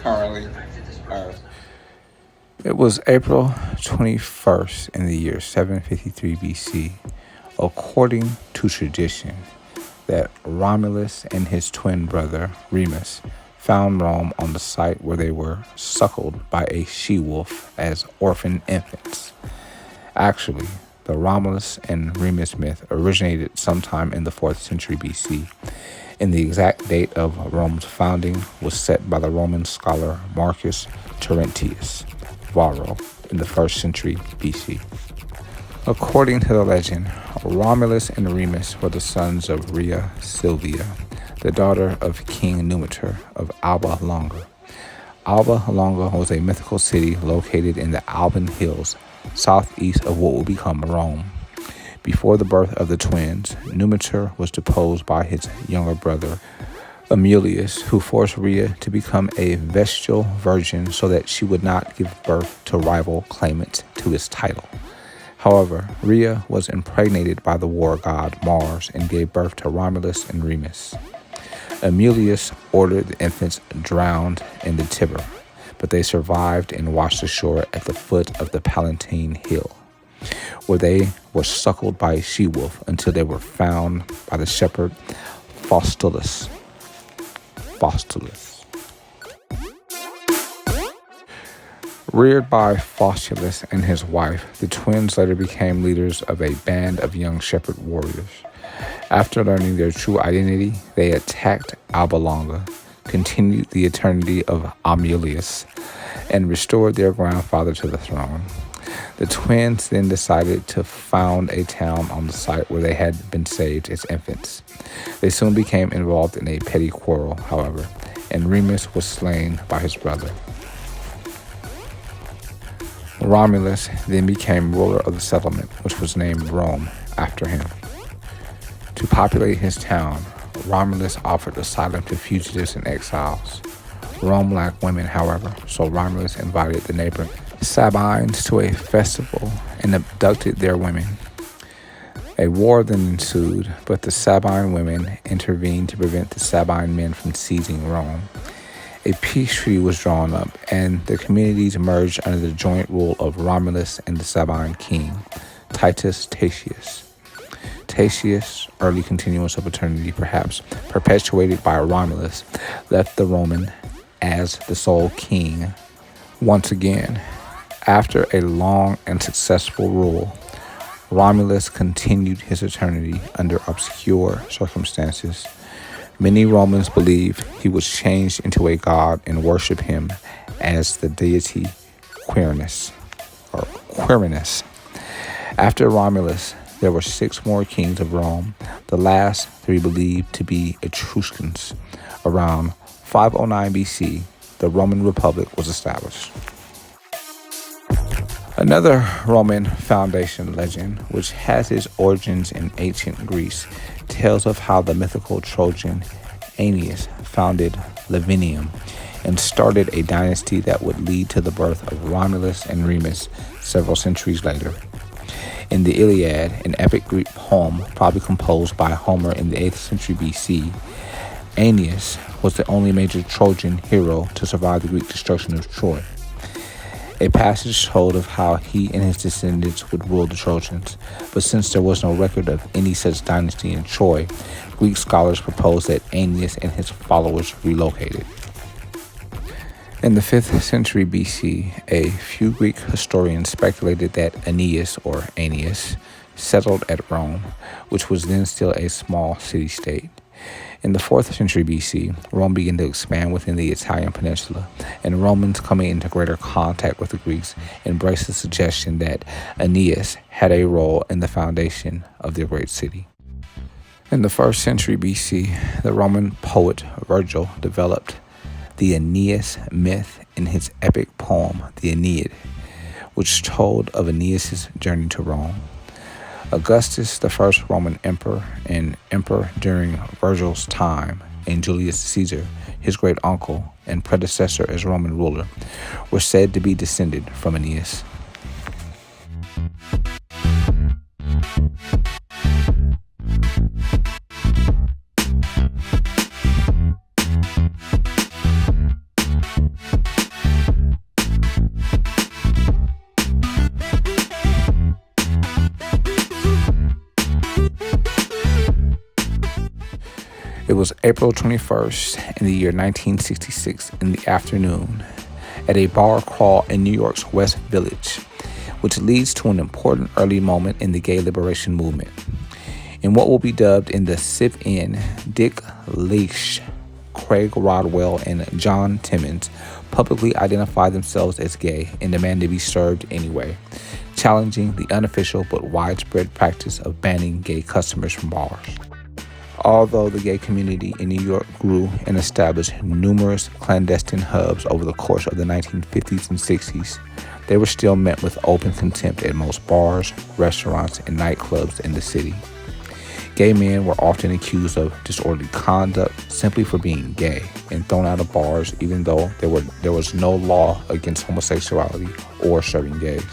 Currently, it was April 21st in the year 753 BC, according to tradition, that Romulus and his twin brother Remus found Rome on the site where they were suckled by a she-wolf as orphan infants. Actually, the Romulus and Remus myth originated sometime in the 4th century BC, and the exact date of Rome's founding was set by the Roman scholar Marcus Terentius Varro in the 1st century BC. According to the legend, Romulus and Remus were the sons of Rhea Silvia, the daughter of King Numitor of Alba Longa. Alba Longa was a mythical city located in the Alban Hills, southeast of what would become Rome. Before the birth of the twins, Numitor was deposed by his younger brother, Amulius, who forced Rhea to become a vestal virgin so that she would not give birth to rival claimants to his title. However, Rhea was impregnated by the war god Mars and gave birth to Romulus and Remus. Amulius ordered the infants drowned in the Tiber, but they survived and washed ashore at the foot of the Palatine Hill, where they were suckled by a she-wolf until they were found by the shepherd Faustulus. Reared by Faustulus and his wife, the twins later became leaders of a band of young shepherd warriors. After learning their true identity, they attacked Alba Longa, continued the eternity of Amulius, and restored their grandfather to the throne. The twins then decided to found a town on the site where they had been saved as infants. They soon became involved in a petty quarrel, however, and Remus was slain by his brother. Romulus then became ruler of the settlement, which was named Rome after him. To populate his town, Romulus offered asylum to fugitives and exiles. Rome lacked women, however, so Romulus invited the neighboring Sabines to a festival and abducted their women. A war then ensued, but the Sabine women intervened to prevent the Sabine men from seizing Rome. A peace treaty was drawn up, and the communities merged under the joint rule of Romulus and the Sabine king, Titus Tatius. Tatius, early continuance of eternity perhaps, perpetuated by Romulus, left the Roman as the sole king. Once again, after a long and successful rule, Romulus continued his eternity under obscure circumstances. Many Romans believe he was changed into a god and worship him as the deity Quirinus. After Romulus, there were 6 more kings of Rome, the last 3 believed to be Etruscans. Around 509 BC, the Roman Republic was established. Another Roman foundation legend, which has its origins in ancient Greece, tells of how the mythical Trojan Aeneas founded Lavinium and started a dynasty that would lead to the birth of Romulus and Remus several centuries later. In the Iliad, an epic Greek poem probably composed by Homer in the 8th century BC, Aeneas was the only major Trojan hero to survive the Greek destruction of Troy. A passage told of how he and his descendants would rule the Trojans, but since there was no record of any such dynasty in Troy, Greek scholars proposed that Aeneas and his followers relocated. In the 5th century BC, a few Greek historians speculated that Aeneas settled at Rome, which was then still a small city-state. In the 4th century BC, Rome began to expand within the Italian peninsula, and Romans coming into greater contact with the Greeks embraced the suggestion that Aeneas had a role in the foundation of their great city. In the 1st century BC, the Roman poet Virgil developed the Aeneas Myth in his epic poem, the Aeneid, which told of Aeneas' journey to Rome. Augustus, the first Roman emperor and emperor during Virgil's time, and Julius Caesar, his great uncle and predecessor as Roman ruler, were said to be descended from Aeneas. It was April 21st in the year 1966 in the afternoon at a bar crawl in New York's West Village, which leads to an important early moment in the gay liberation movement. In what will be dubbed in the Sip-In, Dick Leish, Craig Rodwell, and John Timmons publicly identified themselves as gay and demanded to be served anyway, challenging the unofficial but widespread practice of banning gay customers from bars. Although the gay community in New York grew and established numerous clandestine hubs over the course of the 1950s and 60s, they were still met with open contempt at most bars, restaurants, and nightclubs in the city. Gay men were often accused of disorderly conduct simply for being gay and thrown out of bars even though there was no law against homosexuality or serving gays.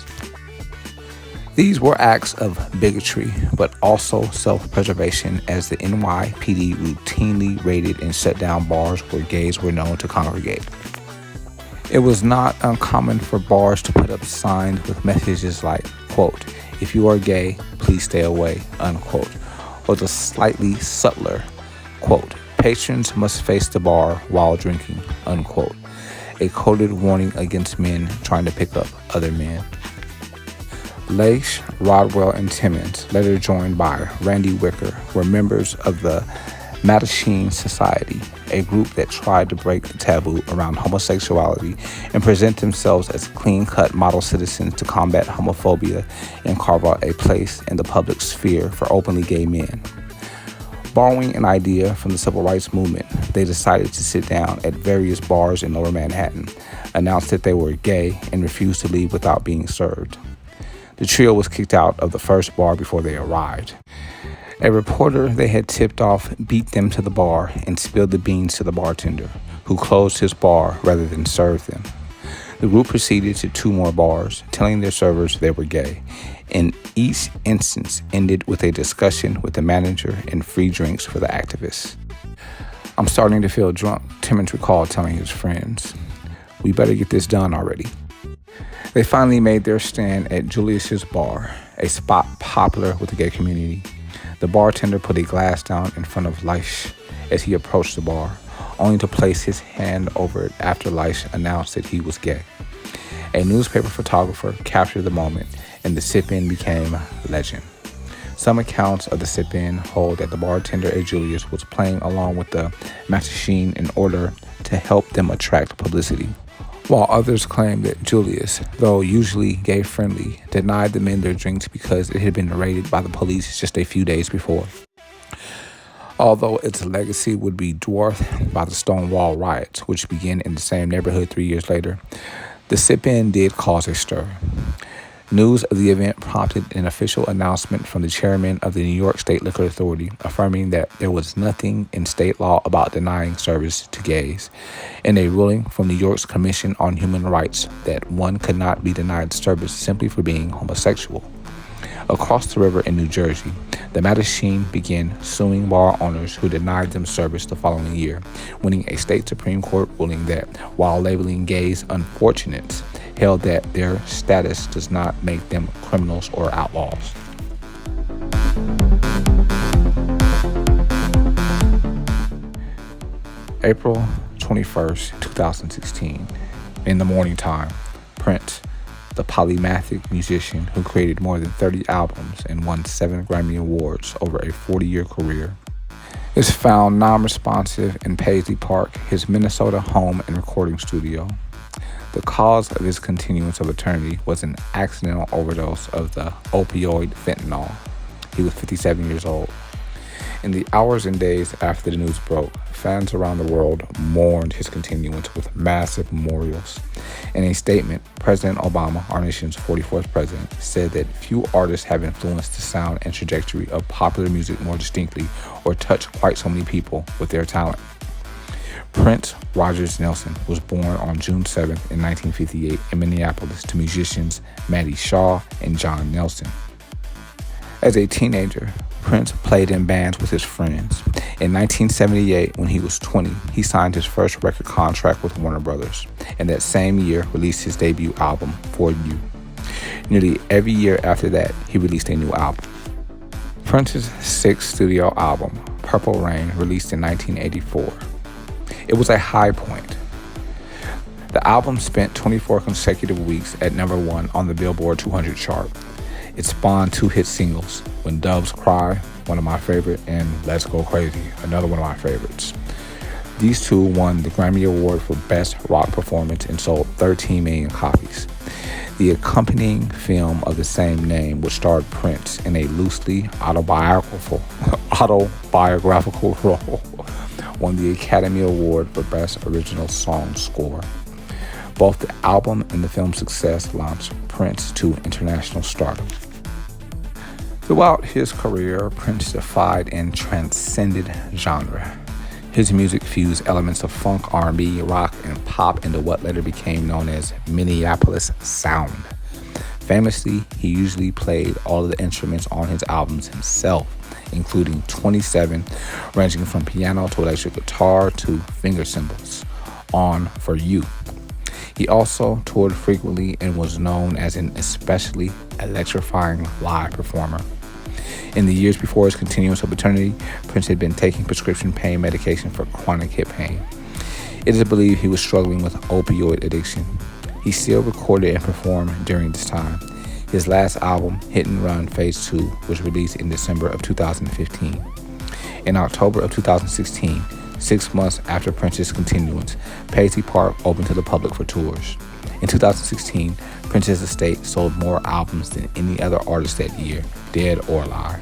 These were acts of bigotry, but also self-preservation, as the NYPD routinely raided and shut down bars where gays were known to congregate. It was not uncommon for bars to put up signs with messages like, quote, "If you are gay, please stay away," unquote, or the slightly subtler, quote, "Patrons must face the bar while drinking," unquote, a coded warning against men trying to pick up other men. Leish, Rodwell, and Timmons, later joined by Randy Wicker, were members of the Mattachine Society, a group that tried to break the taboo around homosexuality and present themselves as clean-cut model citizens to combat homophobia and carve out a place in the public sphere for openly gay men. Borrowing an idea from the civil rights movement, they decided to sit down at various bars in Lower Manhattan, announced that they were gay, and refused to leave without being served. The trio was kicked out of the first bar before they arrived. A reporter they had tipped off beat them to the bar and spilled the beans to the bartender, who closed his bar rather than serve them. The group proceeded to 2 more bars, telling their servers they were gay, and each instance ended with a discussion with the manager and free drinks for the activists. "I'm starting to feel drunk," Timmons recalled telling his friends. "We better get this done already." They finally made their stand at Julius's bar, a spot popular with the gay community. The bartender put a glass down in front of Leish as he approached the bar, only to place his hand over it after Leish announced that he was gay. A newspaper photographer captured the moment, and the sip-in became legend. Some accounts of the sip-in hold that the bartender at Julius was playing along with the Mattachine in order to help them attract publicity, while others claim that Julius, though usually gay-friendly, denied the men their drinks because it had been raided by the police just a few days before. Although its legacy would be dwarfed by the Stonewall riots, which began in the same neighborhood 3 years later, the sip-in did cause a stir. News of the event prompted an official announcement from the chairman of the New York State Liquor Authority, affirming that there was nothing in state law about denying service to gays, and a ruling from New York's Commission on Human Rights that one could not be denied service simply for being homosexual. Across the river in New Jersey, the Mattachine began suing bar owners who denied them service the following year, winning a state Supreme Court ruling that, while labeling gays unfortunates, held that their status does not make them criminals or outlaws. April 21st, 2016. In the morning time, Prince, the polymathic musician who created more than 30 albums and won 7 Grammy Awards over a 40-year career, is found non-responsive in Paisley Park, his Minnesota home and recording studio. The cause of his continuance of eternity was an accidental overdose of the opioid fentanyl. He was 57 years old. In the hours and days after the news broke, fans around the world mourned his continuance with massive memorials. In a statement, President Obama, our nation's 44th president, said that few artists have influenced the sound and trajectory of popular music more distinctly or touched quite so many people with their talent. Prince Rogers Nelson was born on June 7th in 1958 in Minneapolis to musicians Matty Shaw and John Nelson. As a teenager, Prince played in bands with his friends. In 1978, when he was 20, he signed his first record contract with Warner Brothers, and that same year released his debut album, For You. Nearly every year after that, he released a new album. Prince's sixth studio album, Purple Rain, released in 1984. It was a high point. The album spent 24 consecutive weeks at number 1 on the Billboard 200 chart. It spawned 2 hit singles, When Doves Cry, one of my favorite, and Let's Go Crazy, another one of my favorites. These two won the Grammy Award for Best Rock Performance and sold 13 million copies. The accompanying film of the same name, which starred Prince in a loosely autobiographical role, won the Academy Award for Best Original Song Score. Both the album and the film's success launched Prince to international stardom. Throughout his career, Prince defied and transcended genre. His music fused elements of funk, R&B, rock, and pop into what later became known as Minneapolis sound. Famously, he usually played all of the instruments on his albums himself, including 27, ranging from piano to electric guitar to finger cymbals, on For You. He also toured frequently and was known as an especially electrifying live performer. In the years before his continuance of paternity, Prince had been taking prescription pain medication for chronic hip pain. It is believed he was struggling with opioid addiction. He still recorded and performed during this time. His last album, Hit and Run Phase 2, was released in December of 2015. In October of 2016, 6 months after Prince's continuance, Paisley Park opened to the public for tours. In 2016, Prince's estate sold more albums than any other artist that year, dead or alive.